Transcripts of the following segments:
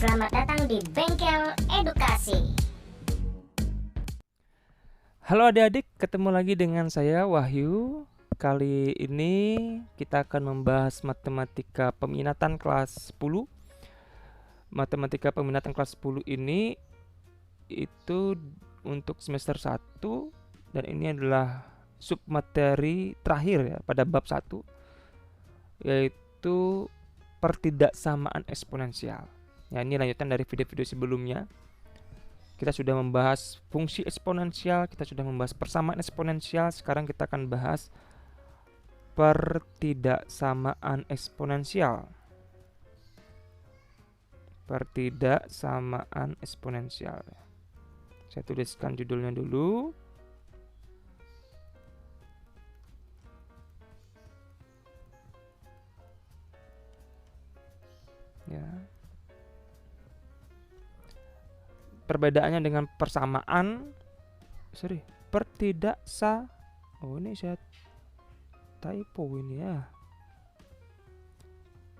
Selamat datang di Bengkel Edukasi. Halo adik-adik, ketemu lagi dengan saya Wahyu. Kali ini kita akan membahas matematika peminatan kelas 10. Matematika peminatan kelas 10 ini itu untuk semester 1 dan ini adalah submateri terakhir ya pada bab 1, yaitu pertidaksamaan eksponensial. Ya, ini lanjutan dari video-video sebelumnya. Kita sudah membahas fungsi eksponensial, kita sudah membahas persamaan eksponensial. Sekarang kita akan bahas pertidaksamaan eksponensial. Pertidaksamaan eksponensial. Saya tuliskan judulnya dulu. Ya. Perbedaannya dengan persamaan, oh ini saya typo ini ya,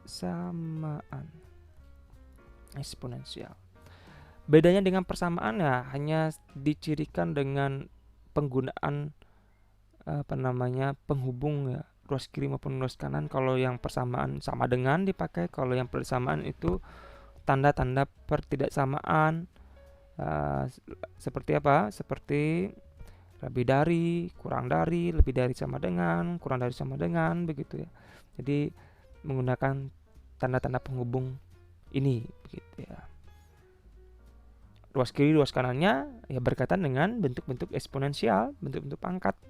samaan eksponensial. Bedanya dengan persamaan ya hanya dicirikan dengan penggunaan penghubung ya, ruas kiri maupun ruas kanan. Kalau yang persamaan sama dengan dipakai, kalau yang persamaan itu tanda-tanda pertidaksamaan. Seperti apa? Seperti lebih dari, kurang dari, lebih dari sama dengan, kurang dari sama dengan, begitu ya. Jadi menggunakan tanda-tanda penghubung ini, begitu ya. Ruas kiri, ruas kanannya ya berkaitan dengan bentuk-bentuk eksponensial, bentuk-bentuk pangkat.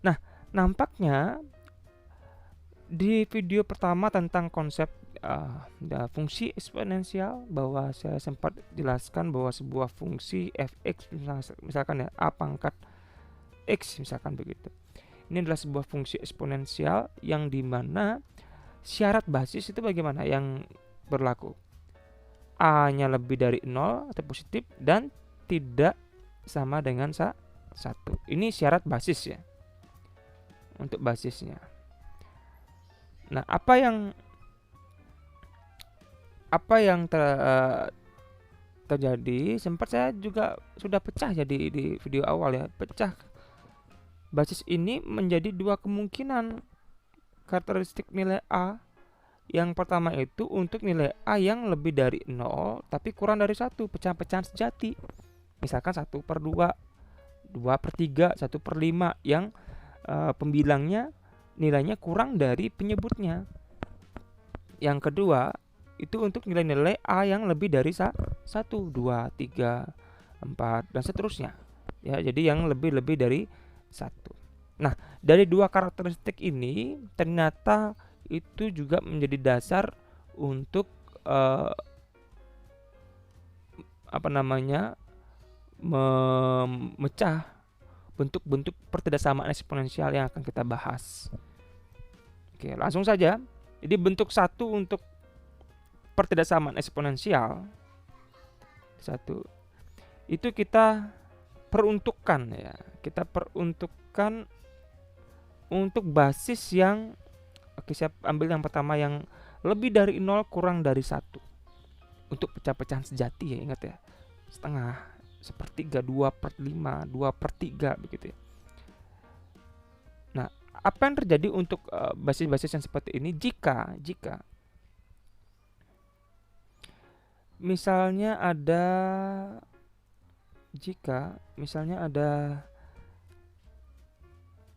Nah, nampaknya di video pertama tentang konsep fungsi eksponensial, bahwa saya sempat jelaskan bahwa sebuah fungsi fx misalkan ya a pangkat x misalkan begitu. Ini adalah sebuah fungsi eksponensial yang dimana syarat basis itu bagaimana yang berlaku. A-nya lebih dari 0 atau positif dan tidak sama dengan 1. Ini syarat basis ya. Untuk basisnya. Nah, apa yang terjadi, sempat saya juga sudah pecah jadi di video awal ya, pecah basis ini menjadi dua kemungkinan karakteristik nilai A. Yang pertama itu untuk nilai A yang lebih dari 0 tapi kurang dari 1, pecahan-pecahan sejati. Misalkan 1/2, 2/3, 1/5 yang pembilangnya nilainya kurang dari penyebutnya. Yang kedua itu untuk nilai-nilai A yang lebih dari 1, 2, 3, 4 dan seterusnya. Ya, jadi yang lebih dari 1. Nah, dari dua karakteristik ini ternyata itu juga menjadi dasar untuk memecah bentuk-bentuk pertidaksamaan eksponensial yang akan kita bahas. Oke, langsung saja. Jadi bentuk 1 untuk pertidaksamaan eksponensial 1 itu kita peruntukkan ya. Kita peruntukkan untuk basis yang saya ambil yang pertama yang lebih dari 0 kurang dari 1. Untuk pecah-pecahan sejati ya, ingat ya. Setengah, 1/3, 2/5, 2/3 begitu ya. Nah, apa yang terjadi untuk basis-basis yang seperti ini jika misalnya ada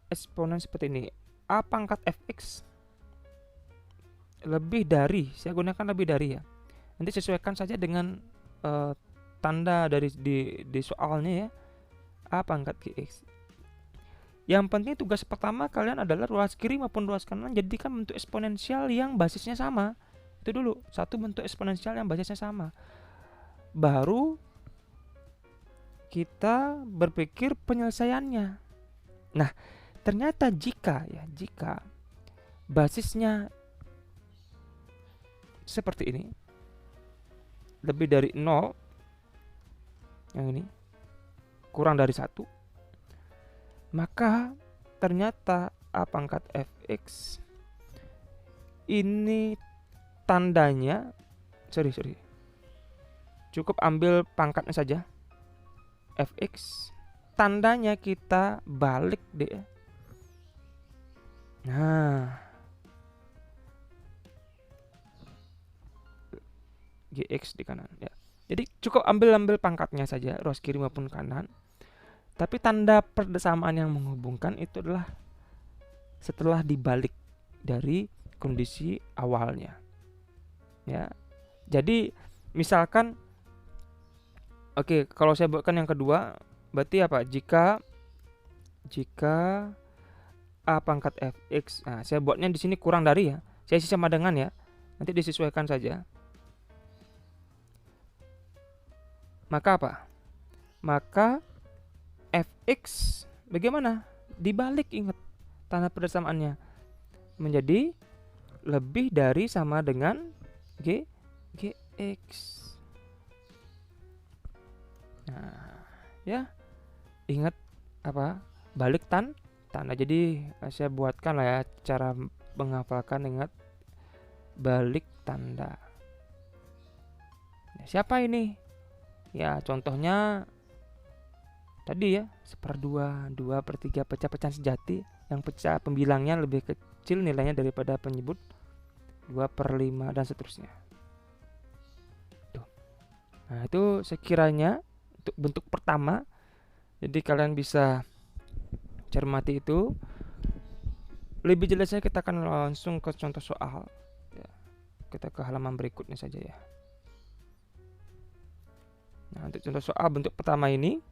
eksponen seperti ini, a pangkat fx lebih dari, saya gunakan lebih dari ya. Nanti sesuaikan saja dengan tanda dari di soalnya ya, a pangkat gx. Yang penting tugas pertama kalian adalah ruas kiri maupun ruas kanan jadikan bentuk eksponensial yang basisnya sama. Itu dulu, satu bentuk eksponensial yang basisnya sama. Baru kita berpikir penyelesaiannya. Nah, ternyata jika basisnya seperti ini, lebih dari 0, yang ini kurang dari 1, maka ternyata a pangkat fx ini tandanya cukup ambil pangkatnya saja, fx, tandanya kita balik deh. Nah, gx di kanan ya. Jadi cukup ambil pangkatnya saja, ruas kiri maupun kanan. Tapi tanda persamaan yang menghubungkan itu adalah setelah dibalik dari kondisi awalnya. Ya. Jadi misalkan oke, kalau saya buatkan yang kedua, berarti apa? Jika a pangkat fx, nah saya buatnya di sini kurang dari ya. Saya isi sama dengan ya. Nanti disesuaikan saja. Maka apa? Maka fx bagaimana? Dibalik, ingat tanda persamaannya menjadi lebih dari sama dengan gx. Nah, ya. Ingat apa? Balik tanda. Jadi saya buatkan lah ya cara menghafalkan, ingat balik tanda. Nah, siapa ini? Ya, contohnya tadi ya, 1/2, 2/3 pecah-pecahan sejati yang pecah pembilangnya lebih kecil nilainya daripada penyebut, 2/5 dan seterusnya. Tuh. Nah, itu sekiranya untuk bentuk pertama. Jadi kalian bisa cermati itu. Lebih jelasnya kita akan langsung ke contoh soal ya. Kita ke halaman berikutnya saja ya. Nah, untuk contoh soal bentuk pertama ini,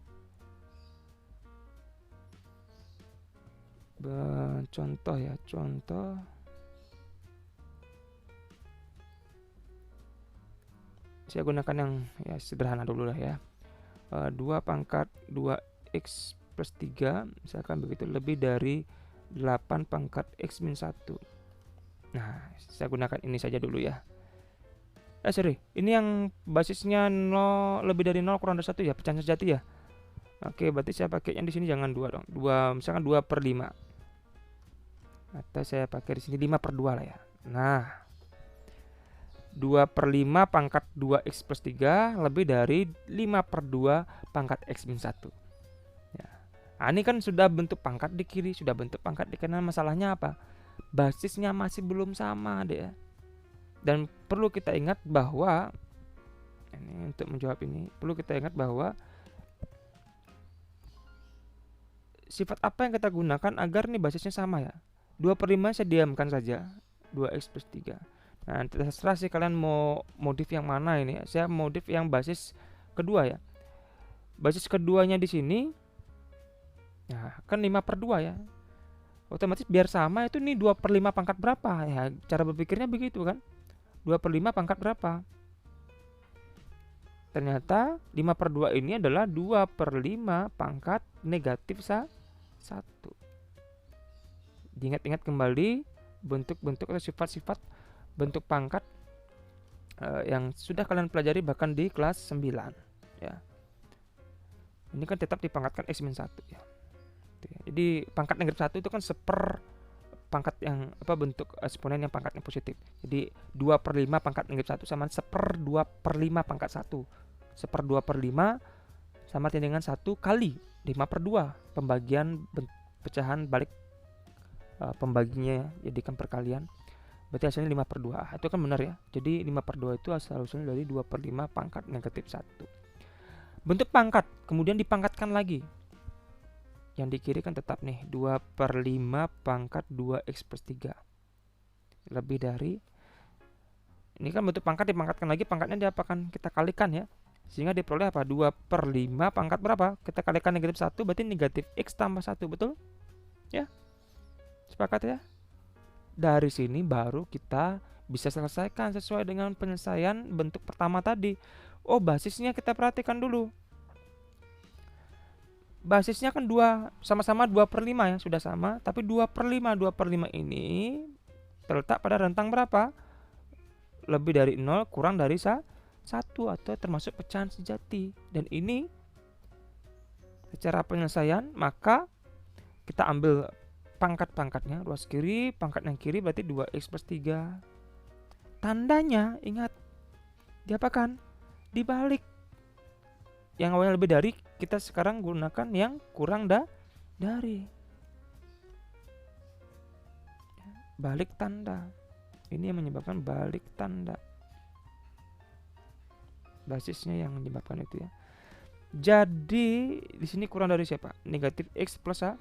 contoh ya, contoh saya gunakan yang ya sederhana dulu lah ya. 2 pangkat 2x plus 3 misalkan begitu, lebih dari 8 pangkat x min 1. Nah, saya gunakan ini saja dulu ya. Sorry, ini yang basisnya 0, lebih dari 0 kurang dari 1 ya, pecahan sejati ya. Oke, berarti saya pakai yang di sini jangan 2 dong. 2, misalkan 2/5. Atau saya pakai di sini 5/2 lah ya. Nah, 2/5 pangkat 2x plus 3 lebih dari 5/2 pangkat x min 1 ya. Nah, ini kan sudah bentuk pangkat di kiri, sudah bentuk pangkat di kanan. Masalahnya apa? Basisnya masih belum sama deh ya. Dan perlu kita ingat bahwa ini, untuk menjawab ini perlu kita ingat bahwa sifat apa yang kita gunakan agar nih basisnya sama ya. 2/5 saya diamkan saja, 2x plus 3. Nah, terserah sih kalian mau modif yang mana ini. Saya modif yang basis kedua ya. Basis keduanya di sini, nah kan 5/2 ya. Otomatis biar sama itu nih 2/5 pangkat berapa ya. Cara berpikirnya begitu kan. 2/5 pangkat berapa? Ternyata 5/2 ini adalah 2/5 pangkat negatif 1. Diingat-ingat kembali bentuk-bentuk atau sifat-sifat bentuk pangkat yang sudah kalian pelajari bahkan di kelas 9 ya. Ini kan tetap dipangkatkan x min 1 ya. Jadi pangkat negatif 1 itu kan pangkat yang bentuk eksponen yang pangkatnya positif. Jadi 2/5 pangkat negatif 1 sama 1/2/5 pangkat 1. 1/2/5 sama dengan 1 kali 5/2 pembagian pecahan balik pembaginya jadikan perkalian. Berarti hasilnya 5/2. Itu kan benar ya. Jadi 5/2 itu asal usulnya dari 2/5 pangkat negatif 1. Bentuk pangkat kemudian dipangkatkan lagi. Yang di kiri kan tetap nih 2/5 pangkat 2x plus 3 lebih dari, ini kan bentuk pangkat dipangkatkan lagi, pangkatnya diapakan? Kita kalikan ya, sehingga diperoleh apa? 2/5 pangkat berapa? Kita kalikan negatif 1 berarti negatif x tambah 1, betul? Ya, sepakat ya? Dari sini baru kita bisa selesaikan sesuai dengan penyelesaian bentuk pertama tadi. Oh, basisnya kita perhatikan dulu. Basisnya kan 2, sama-sama 2/5 ya, sudah sama. Tapi 2/5 ini terletak pada rentang berapa? Lebih dari 0 kurang dari 1 atau termasuk pecahan sejati. Dan ini secara penyelesaian maka kita ambil pangkat-pangkatnya, ruas kiri, pangkat yang kiri berarti 2x plus 3. Tandanya ingat, diapakan? dibalik. Yang awalnya lebih dari, kita sekarang gunakan yang kurang dari. Balik tanda. Ini yang menyebabkan balik tanda. Basisnya yang menyebabkan itu ya. Jadi di sini kurang dari siapa? Negatif X plus A.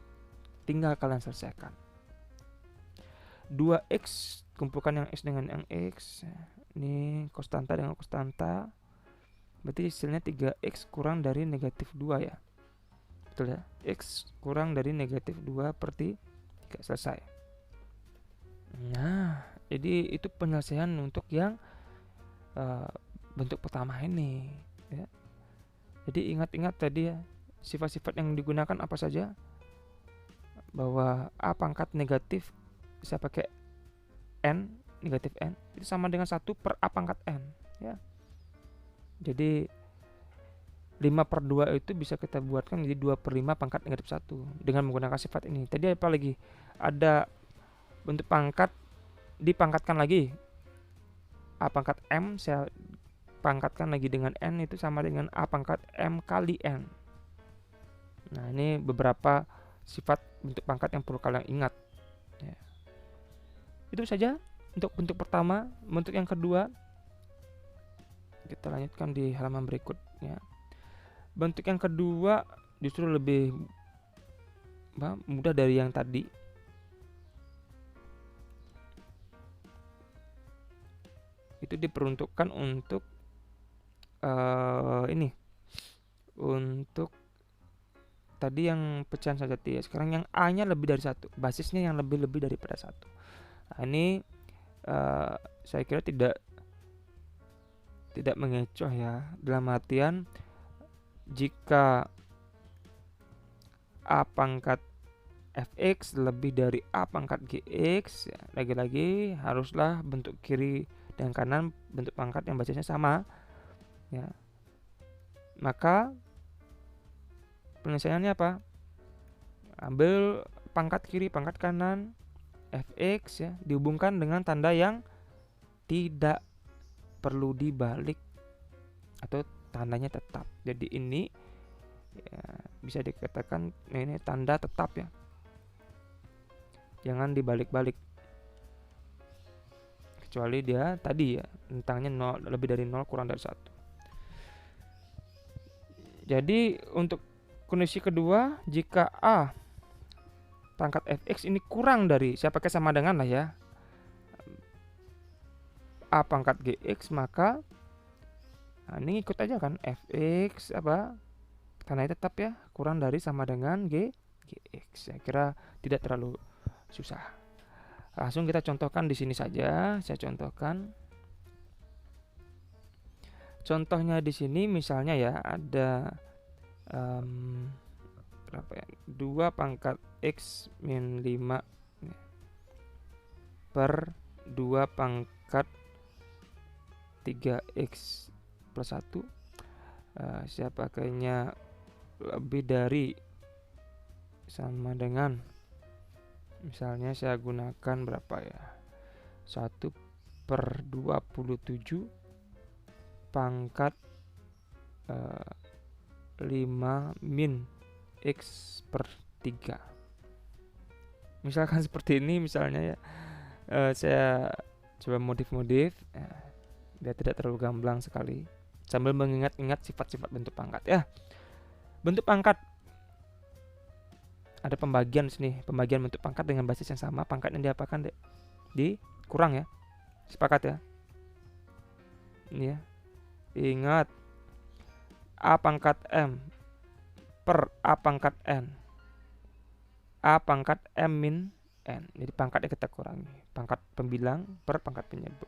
Tinggal kalian selesaikan. 2X kumpulkan yang X dengan yang X. Ini konstanta dengan konstanta. Berarti hasilnya 3X kurang dari negatif 2 ya. Betul ya? X kurang dari negatif 2 per 3. Selesai. Nah, jadi itu penyelesaian untuk yang bentuk pertama ini ya. Jadi ingat-ingat tadi ya, sifat-sifat yang digunakan apa saja. Bahwa A pangkat negatif bisa pakai N, negatif N, itu sama dengan 1 per A pangkat N ya. Jadi 5/2 itu bisa kita buatkan jadi 2/5 pangkat negatif 1 dengan menggunakan sifat ini. Tadi apa lagi? Ada bentuk pangkat dipangkatkan lagi. A pangkat M saya pangkatkan lagi dengan N, itu sama dengan A pangkat M kali N. Nah, ini beberapa sifat bentuk pangkat yang perlu kalian ingat ya. Itu saja untuk bentuk pertama. Bentuk yang kedua kita lanjutkan di halaman berikutnya. Bentuk yang kedua justru lebih mudah dari yang tadi. Itu diperuntukkan untuk ini, untuk tadi yang pecahan sajati ya. Sekarang yang A-nya lebih dari 1, basisnya yang lebih daripada 1. Nah, ini saya kira tidak mengecoh ya, dalam artian jika A pangkat fx lebih dari A pangkat gx ya, lagi-lagi haruslah bentuk kiri dan kanan bentuk pangkat yang basisnya sama ya. Maka penyelesaiannya apa? Ambil pangkat kiri, pangkat kanan fx ya, dihubungkan dengan tanda yang tidak perlu dibalik atau tandanya tetap. Jadi ini ya, bisa dikatakan ini tanda tetap ya, jangan dibalik-balik, kecuali dia tadi ya rentangnya 0, lebih dari 0 kurang dari 1. Jadi untuk kondisi kedua, jika A pangkat fx ini kurang dari, saya pakai sama dengan lah ya, A pangkat gx, maka nah, ini ikut aja kan, fx apa tandanya tetap ya, kurang dari sama dengan gx. Saya kira tidak terlalu susah. Langsung kita contohkan di sini saja. Saya contohkan. Contohnya di sini misalnya ya, ada berapa ya? 2 pangkat x min 5 per 2 pangkat 3x plus 1. Saya pakainya lebih dari sama dengan, misalnya saya gunakan berapa ya, 1 per 27 pangkat 5 min x per 3. Misalkan seperti ini misalnya ya. Saya coba modif-modif biar tidak terlalu gamblang sekali, sambil mengingat-ingat sifat-sifat bentuk pangkat ya. Bentuk pangkat ada pembagian sini, pembagian bentuk pangkat dengan basis yang sama, pangkatnya diapakan dikurang ya. Sepakat ya? Ini ya. Ingat, A pangkat M per A pangkat N, A pangkat M min N. Jadi pangkatnya kita kurangi, pangkat pembilang per pangkat penyebut.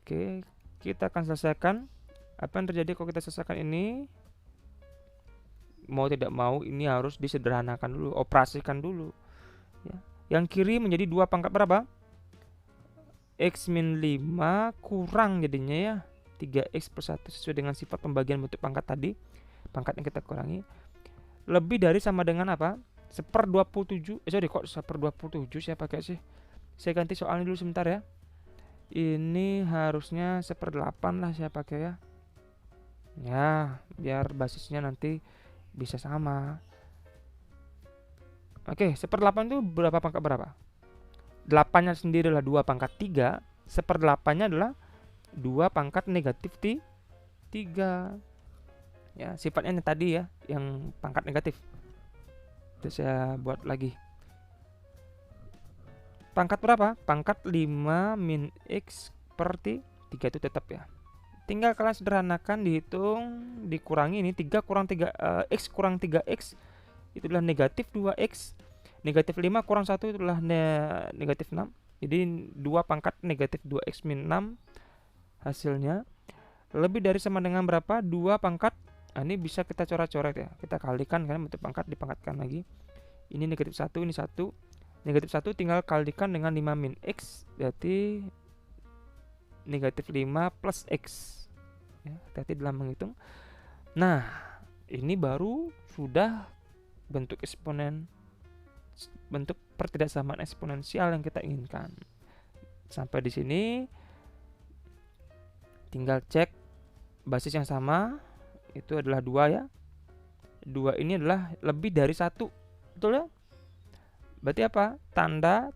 Oke, kita akan selesaikan. Apa yang terjadi kalau kita selesaikan ini? Mau tidak mau ini harus disederhanakan dulu, operasikan dulu ya. Yang kiri menjadi 2 pangkat berapa? X min 5 kurang jadinya ya 3x plus 1 sesuai dengan sifat pembagian bentuk pangkat tadi. Pangkat yang kita kurangi lebih dari sama dengan apa? 1/27. Sorry, kok 1/27 saya pakai sih? Saya ganti soalnya dulu sebentar ya. Ini harusnya 1/8 lah saya pakai ya. Ya, biar basisnya nanti bisa sama. Oke, 1/8 itu berapa pangkat berapa? 8-nya sendiri adalah 2 pangkat 3, 1/8-nya adalah 2 pangkat negatif 3. Ya, sifatnya yang tadi ya, yang pangkat negatif. Itu saya buat lagi. Pangkat berapa? Pangkat 5 min X per 3 itu tetap ya. Tinggal kalian sederhanakan, dihitung, dikurangi ini 3 kurang 3 X kurang 3X itu adalah negatif 2X. Negatif 5 kurang 1 itu adalah negatif 6. Jadi 2 pangkat negatif 2X min 6 hasilnya. Lebih dari sama dengan berapa? 2 pangkat. Ini bisa kita coret-coret ya. Kita kalikan kan, bentuk pangkat dipangkatkan lagi. Ini negatif 1, ini 1. Negatif 1 tinggal kalikan dengan 5 min X, berarti negatif 5 plus X ya, hati-hati dalam menghitung. Nah, ini baru sudah bentuk eksponen, bentuk pertidaksamaan eksponensial yang kita inginkan. Sampai di sini tinggal cek basis yang sama, itu adalah 2 ya. 2 ini adalah lebih dari 1, betul ya? Berarti apa? Tanda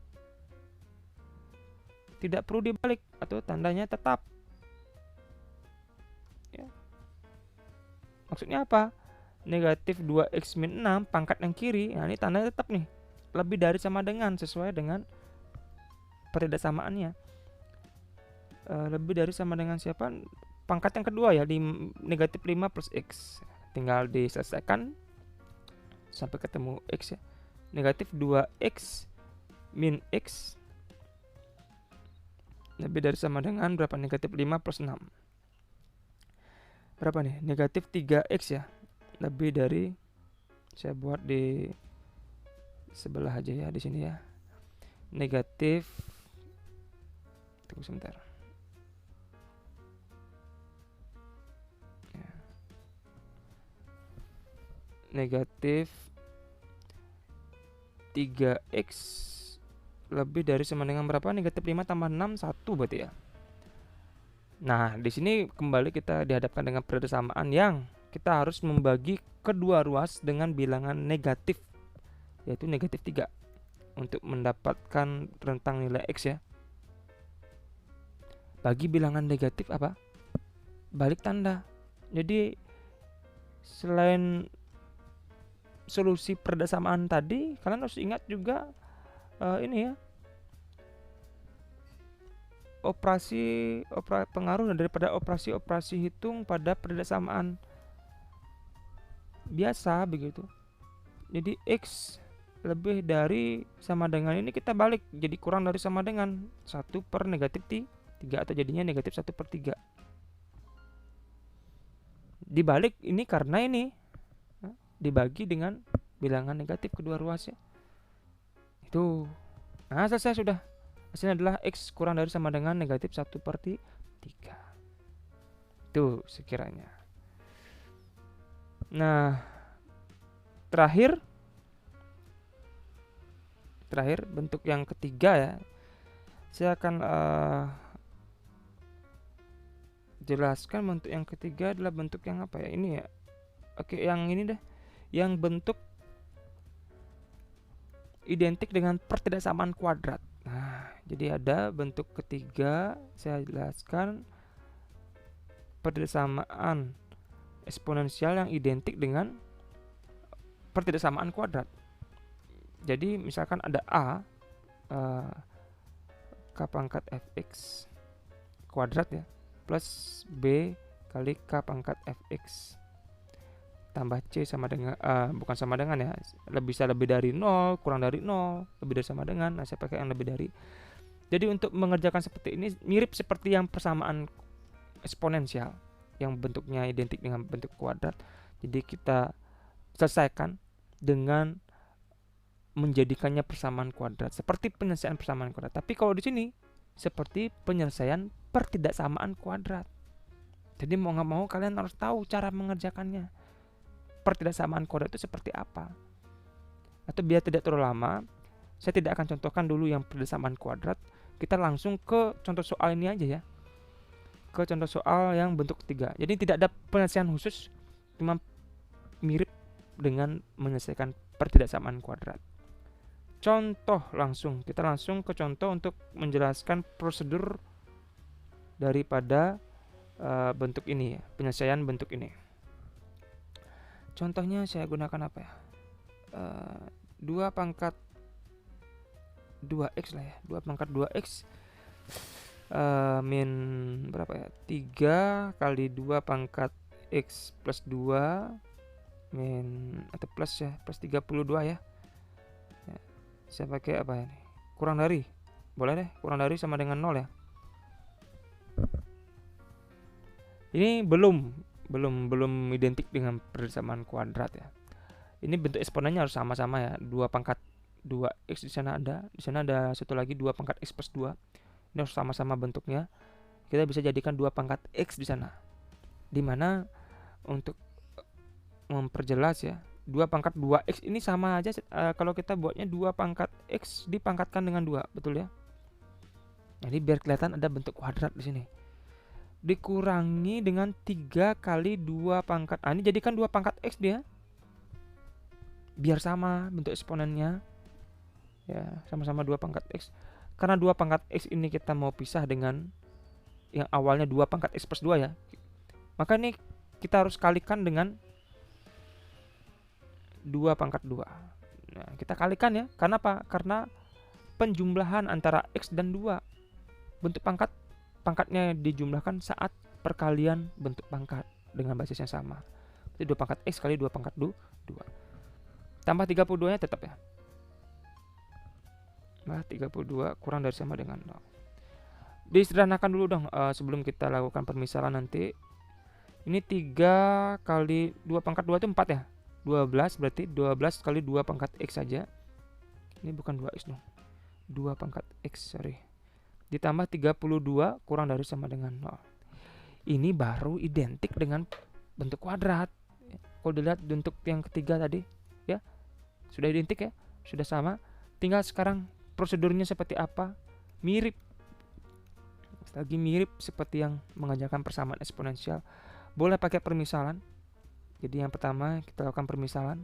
tidak perlu dibalik atau tandanya tetap ya. Maksudnya apa? Negatif 2X min 6 pangkat yang kiri, nah ini tandanya tetap nih, lebih dari sama dengan, sesuai dengan pertidaksamaannya. Lebih dari sama dengan siapa? Pangkat yang kedua ya, di negatif 5 plus X. Tinggal diselesaikan sampai ketemu X ya. Negatif 2X min X lebih dari sama dengan berapa? Negatif 5 plus 6. Berapa nih? Negatif 3X ya. Lebih dari, saya buat di sebelah aja ya, di sini ya. Negatif, tunggu sebentar. Ya. Negatif 3X lebih dari sama dengan berapa? Negatif 5 tambah 6, 1 berarti ya. Nah, di sini kembali kita dihadapkan dengan persamaan yang kita harus membagi kedua ruas dengan bilangan negatif, yaitu negatif 3 untuk mendapatkan rentang nilai X ya. Bagi bilangan negatif apa? Balik tanda. Jadi selain solusi persamaan tadi, kalian harus ingat juga ini ya, pengaruh daripada operasi hitung pada persamaan biasa begitu. Jadi X lebih dari sama dengan ini kita balik jadi kurang dari sama dengan 1 per negatif 3 atau jadinya negatif 1 per 3. Dibalik ini karena ini dibagi dengan bilangan negatif kedua ruasnya. Itu. Nah, selesai sudah. Hasilnya adalah X kurang dari sama dengan negatif 1 per 3. Itu sekiranya. Nah, terakhir bentuk yang ketiga ya. Saya akan jelaskan bentuk yang ketiga adalah bentuk yang apa ya? Ini ya. Oke, yang ini deh. Yang bentuk identik dengan pertidaksamaan kuadrat. Nah, jadi ada bentuk ketiga, saya jelaskan pertidaksamaan eksponensial yang identik dengan pertidaksamaan kuadrat. Jadi misalkan ada A K pangkat Fx kuadrat ya, plus B kali K pangkat Fx tambah C sama dengan bukan sama dengan ya, bisa lebih dari 0, kurang dari 0, lebih dari sama dengan. Nah, saya pakai yang lebih dari. Jadi untuk mengerjakan seperti ini mirip seperti yang persamaan eksponensial yang bentuknya identik dengan bentuk kuadrat. Jadi kita selesaikan dengan menjadikannya persamaan kuadrat, seperti penyelesaian persamaan kuadrat. Tapi kalau di sini seperti penyelesaian pertidaksamaan kuadrat. Jadi mau nggak mau kalian harus tahu cara mengerjakannya. Pertidaksamaan kuadrat itu seperti apa? Atau biar tidak terlalu lama, saya tidak akan contohkan dulu yang pertidaksamaan kuadrat. Kita langsung ke contoh soal ini aja ya. ke contoh soal yang bentuk ketiga. Jadi tidak ada penyelesaian khusus, cuma mirip dengan menyelesaikan pertidaksamaan kuadrat. Contoh langsung, kita langsung ke contoh untuk menjelaskan prosedur daripada bentuk ini ya, penyelesaian bentuk ini. Contohnya saya gunakan apa ya? 2 pangkat 2x lah ya, 2 pangkat 2x min berapa ya, 3 kali 2 pangkat x plus 2 min atau plus ya, plus 32 ya. Saya pakai apa ini? Kurang dari. Boleh deh, kurang dari sama dengan 0 ya. Ini belum identik dengan persamaan kuadrat ya. Ini bentuk eksponennya harus sama-sama ya. 2 pangkat 2x di sana ada satu lagi 2 pangkat x plus 2. Ini harus sama-sama bentuknya. Kita bisa jadikan 2 pangkat x di sana. Dimana untuk memperjelas ya, 2 pangkat 2x ini sama aja kalau kita buatnya 2 pangkat x dipangkatkan dengan 2, betul ya? Jadi biar kelihatan ada bentuk kuadrat di sini. Dikurangi dengan 3 kali 2 pangkat. Ini jadikan 2 pangkat x dia. Biar sama bentuk eksponennya. Ya, sama-sama 2 pangkat x. Karena 2 pangkat x ini kita mau pisah dengan yang awalnya 2 pangkat x plus 2 ya. Maka ini kita harus kalikan dengan 2 pangkat 2. Nah, kita kalikan ya. Karena apa? Karena penjumlahan antara x dan 2. Bentuk pangkatnya dijumlahkan saat perkalian bentuk pangkat dengan basis yang sama. Jadi 2 pangkat x kali 2 pangkat 2. Tambah 32 nya tetap ya. Nah, 32 kurang dari sama dengan 0. Disederhanakan dulu dong sebelum kita lakukan permisalan nanti. Ini 3 kali 2 pangkat 2 itu 4 ya. 12 berarti 12 kali 2 pangkat x saja. Ini bukan 2x dong. 2 pangkat x, sorry. Ditambah 32 kurang dari sama dengan 0. Ini baru identik dengan bentuk kuadrat. Kalau dilihat bentuk yang ketiga tadi ya, sudah identik ya, sudah sama. Tinggal sekarang prosedurnya seperti apa? Mirip. Lagi mirip seperti yang mengajarkan persamaan eksponensial. Boleh pakai permisalan. Jadi yang pertama kita lakukan permisalan.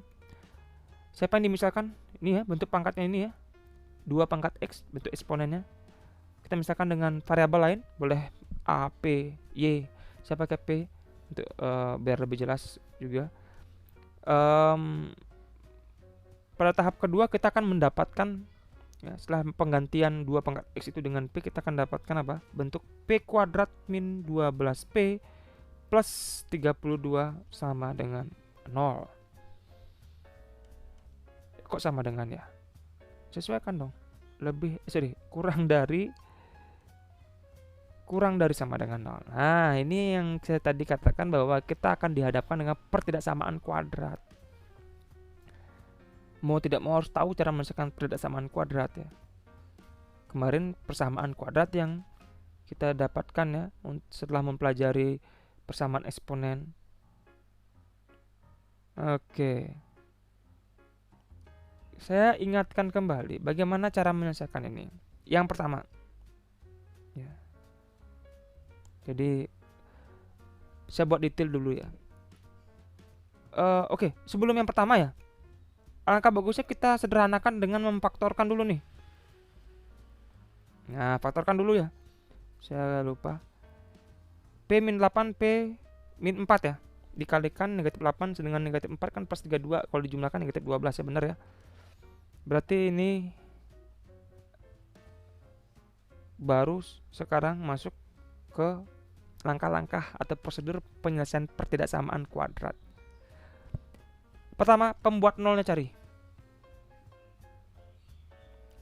Siapa yang dimisalkan? Ini ya, bentuk pangkatnya ini ya. 2 pangkat x, bentuk eksponennya. Kita misalkan dengan variabel lain, boleh a, p, y. Saya pakai p untuk biar lebih jelas juga. Pada tahap kedua kita akan mendapatkan ya, setelah penggantian 2 pangkat x itu dengan p, kita akan dapatkan apa? Bentuk p kuadrat min 12p plus 32 sama dengan 0. Kok sama dengan ya? Sesuaikan dong. Kurang dari sama dengan 0. Nah, ini yang saya tadi katakan bahwa kita akan dihadapkan dengan pertidaksamaan kuadrat. Mau tidak mau harus tahu cara menyelesaikan pertidaksamaan kuadrat ya. Kemarin persamaan kuadrat yang kita dapatkan ya setelah mempelajari persamaan eksponen. Oke. Saya ingatkan kembali bagaimana cara menyelesaikan ini. Yang pertama. Ya. Jadi saya buat detail dulu ya. Oke, sebelum yang pertama ya. Alangkah bagusnya kita sederhanakan dengan memfaktorkan dulu nih. Nah, faktorkan dulu ya. Saya lupa. P min 8 P min 4 ya. Dikalikan negatif 8 dengan negatif 4 kan plus 32. Kalau dijumlahkan negatif 12 ya, benar ya. Berarti ini baru sekarang masuk ke langkah-langkah atau prosedur penyelesaian pertidaksamaan kuadrat. Pertama, pembuat nolnya cari.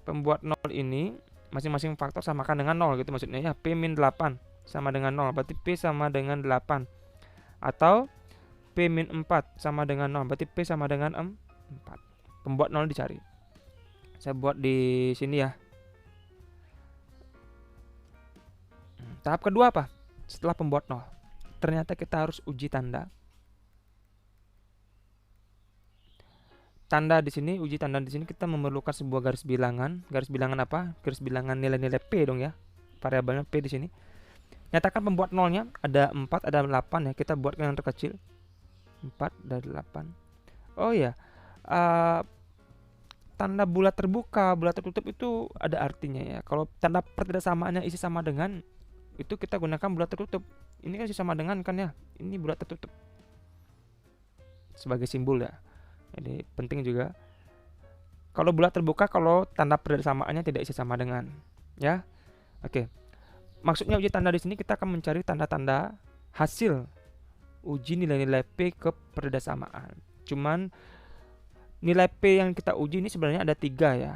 Pembuat nol ini masing-masing faktor samakan dengan 0 gitu maksudnya ya. P min 8 sama dengan 0, berarti P sama dengan 8. Atau P min 4 sama dengan 0, berarti P sama dengan 4. Pembuat 0 dicari. Saya buat di sini ya. Tahap kedua apa? Setelah pembuat 0, ternyata kita harus uji tanda. Tanda di sini, uji tanda di sini kita memerlukan sebuah garis bilangan. Garis bilangan apa? Garis bilangan nilai-nilai P dong ya. Variabelnya P di sini. Nyatakan pembuat nolnya, ada 4, ada 8 ya. Kita buat yang terkecil, 4 dan 8. Oh ya, tanda bulat terbuka, bulat tertutup itu ada artinya ya. Kalau tanda pertidaksamaan isi sama dengan, itu kita gunakan bulat tertutup. Ini kan isi sama dengan kan ya, ini bulat tertutup sebagai simbol ya. Jadi penting juga. Kalau bulat terbuka, kalau tanda pertidaksamaan tidak isi sama dengan, ya. Oke. Maksudnya uji tanda di sini kita akan mencari tanda-tanda hasil uji nilai-nilai P ke pertidaksamaan. Cuman nilai P yang kita uji ini sebenarnya ada 3 ya.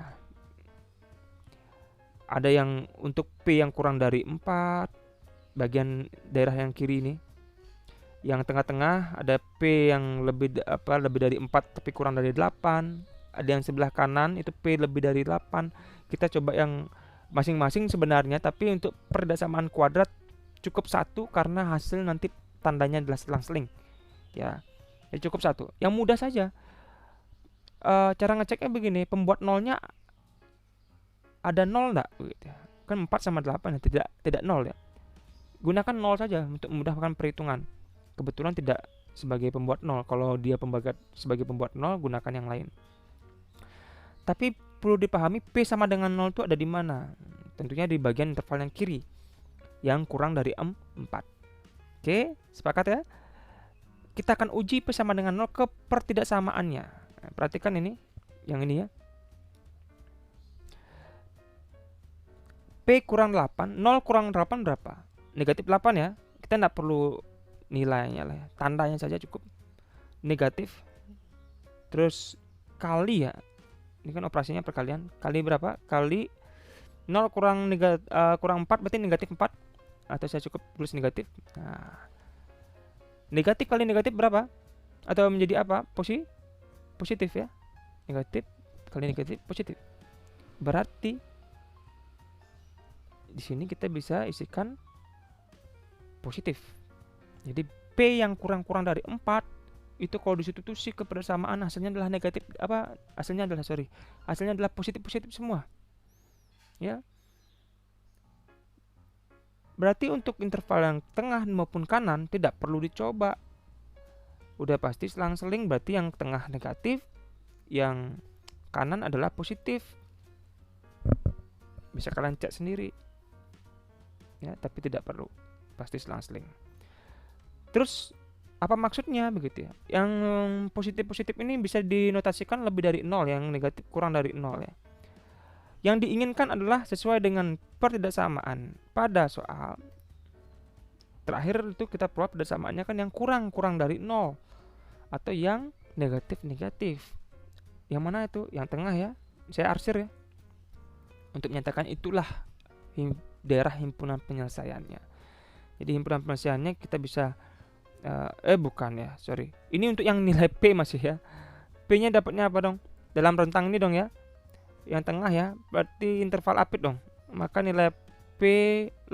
Ada yang untuk P yang kurang dari 4, bagian daerah yang kiri ini. Yang tengah-tengah ada P yang lebih dari 4 tapi kurang dari 8. Ada yang sebelah kanan itu P lebih dari 8. Kita coba yang masing-masing sebenarnya, tapi untuk pertidaksamaan kuadrat cukup 1 karena hasil nanti tandanya adalah selang-seling ya. Cukup 1 yang mudah saja. Cara ngeceknya begini, pembuat nolnya ada 0 enggak gitu ya. Kan 4 sama 8 ya, tidak 0 ya. Gunakan 0 saja untuk memudahkan perhitungan. Kebetulan tidak sebagai pembuat 0. Kalau dia sebagai pembuat 0, gunakan yang lain. Tapi perlu dipahami P sama dengan 0 itu ada di mana? Tentunya di bagian interval yang kiri yang kurang dari 4. Oke, sepakat ya? Kita akan uji P sama dengan 0 ke pertidaksamaannya. Nah, perhatikan ini, yang ini ya. P kurang 8, 0 kurang 8 berapa? Negatif 8 ya. Kita tidak perlu nilainya lah ya. Tandanya saja cukup. Negatif. Terus kali ya. Ini kan operasinya perkalian. Kali berapa? Kali 0 kurang 4 berarti negatif 4. Atau saya cukup tulis negatif. Nah, negatif kali negatif berapa? Atau menjadi apa? Positif ya. Negatif kali negatif positif. Berarti di sini kita bisa isikan positif. Jadi P yang kurang dari 4 itu kalau disubstitusi ke persamaan hasilnya adalah negatif hasilnya adalah positif semua ya. Berarti untuk interval yang tengah maupun kanan tidak perlu dicoba, udah pasti selang-seling. Berarti yang tengah negatif, yang kanan adalah positif. Bisa kalian cek sendiri ya, tapi tidak perlu, pasti selang-seling. Terus apa maksudnya begitu ya? Yang positif ini bisa dinotasikan lebih dari 0, yang negatif kurang dari 0 ya. Yang diinginkan adalah sesuai dengan pertidaksamaan pada soal. Terakhir itu kita peroleh pertidaksamaannya kan yang kurang dari 0 atau yang negatif. Yang mana itu? Yang tengah ya. Saya arsir ya. Untuk menyatakan itulah daerah himpunan penyelesaiannya. Jadi himpunan penyelesaiannya kita bisa bukan ya, sorry. Ini untuk yang nilai P masih ya. P-nya dapatnya apa dong? Dalam rentang ini dong ya. Yang tengah ya, berarti interval apit dong. Maka nilai P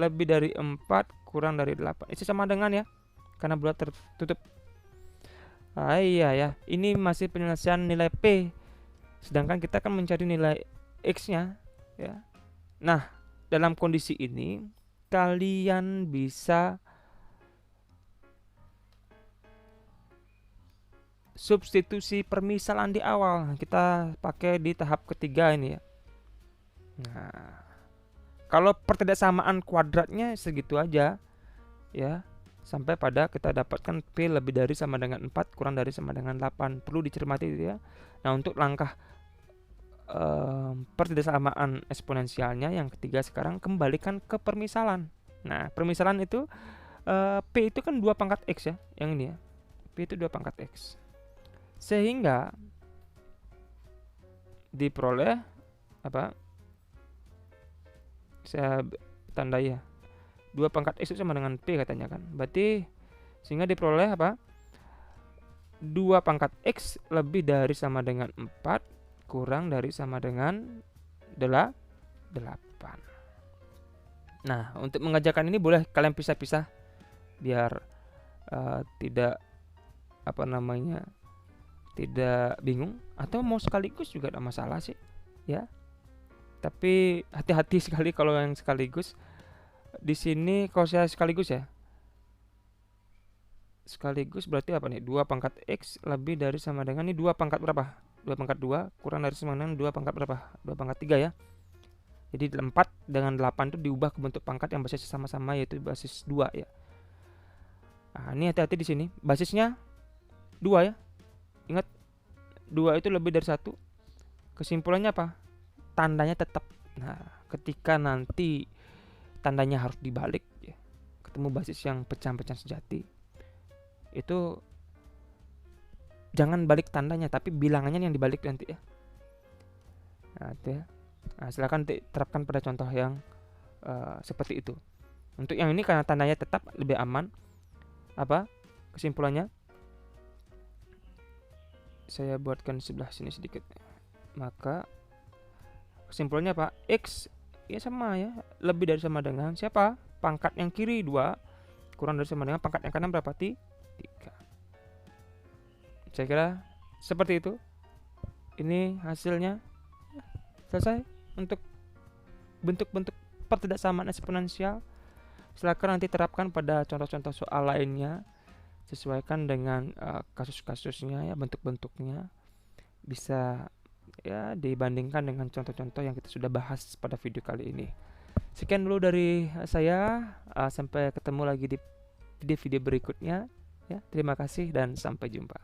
lebih dari 4 kurang dari 8. Itu sama dengan ya, karena bulat tertutup. Iya ya, ini masih penyelesaian nilai P. Sedangkan kita akan mencari nilai X-nya ya. Nah, dalam kondisi ini kalian bisa substitusi permisalan di awal. Kita pakai di tahap ketiga ini ya. Nah, kalau pertidaksamaan kuadratnya segitu aja ya, sampai pada kita dapatkan P lebih dari sama dengan 4 kurang dari sama dengan 8. Perlu dicermati ya. Nah, untuk langkah pertidaksamaan eksponensialnya yang ketiga sekarang kembalikan ke permisalan. Nah, permisalan itu P itu kan 2 pangkat X ya, yang ini ya. P itu 2 pangkat X. Sehingga diperoleh apa? Saya tandai ya. 2 pangkat X itu sama dengan P katanya kan. Berarti sehingga diperoleh apa? 2 pangkat X lebih dari sama dengan 4 kurang dari sama dengan 8. Nah, untuk mengerjakan ini boleh kalian pisah-pisah biar tidak tidak bingung, atau mau sekaligus juga tidak masalah sih ya. Tapi hati-hati sekali kalau yang sekaligus di sini kalau saya sekaligus ya. Sekaligus berarti apa nih? 2 pangkat X lebih dari sama dengan ini 2 pangkat berapa? 2 pangkat 2 kurang dari sama dengan 2 pangkat berapa? 2 pangkat 3 ya. Jadi 4 dengan 8 itu diubah ke bentuk pangkat yang basis sama-sama yaitu basis 2 ya. Nah, ini hati-hati di sini. Basisnya 2 ya. Ingat 2 itu lebih dari 1. Kesimpulannya apa? Tandanya tetap. Nah, ketika nanti tandanya harus dibalik ya, ketemu basis yang pecahan-pecahan sejati, itu jangan balik tandanya tapi bilangannya yang dibalik nanti ya. Nah, itu ya. Nah, silakan terapkan pada contoh yang seperti itu. Untuk yang ini karena tandanya tetap lebih aman. Apa kesimpulannya? Saya buatkan sebelah sini sedikit. Maka kesimpulannya apa? X ya sama ya, lebih dari sama dengan siapa? Pangkat yang kiri 2 kurang dari sama dengan pangkat yang kanan berapa? 3. Saya kira seperti itu. Ini hasilnya selesai untuk bentuk-bentuk pertidaksamaan eksponensial. Silakan nanti terapkan pada contoh-contoh soal lainnya, sesuaikan dengan kasus-kasusnya ya, bentuk-bentuknya bisa ya dibandingkan dengan contoh-contoh yang kita sudah bahas pada video kali ini. Sekian dulu dari saya, sampai ketemu lagi di video berikutnya ya. Terima kasih dan sampai jumpa.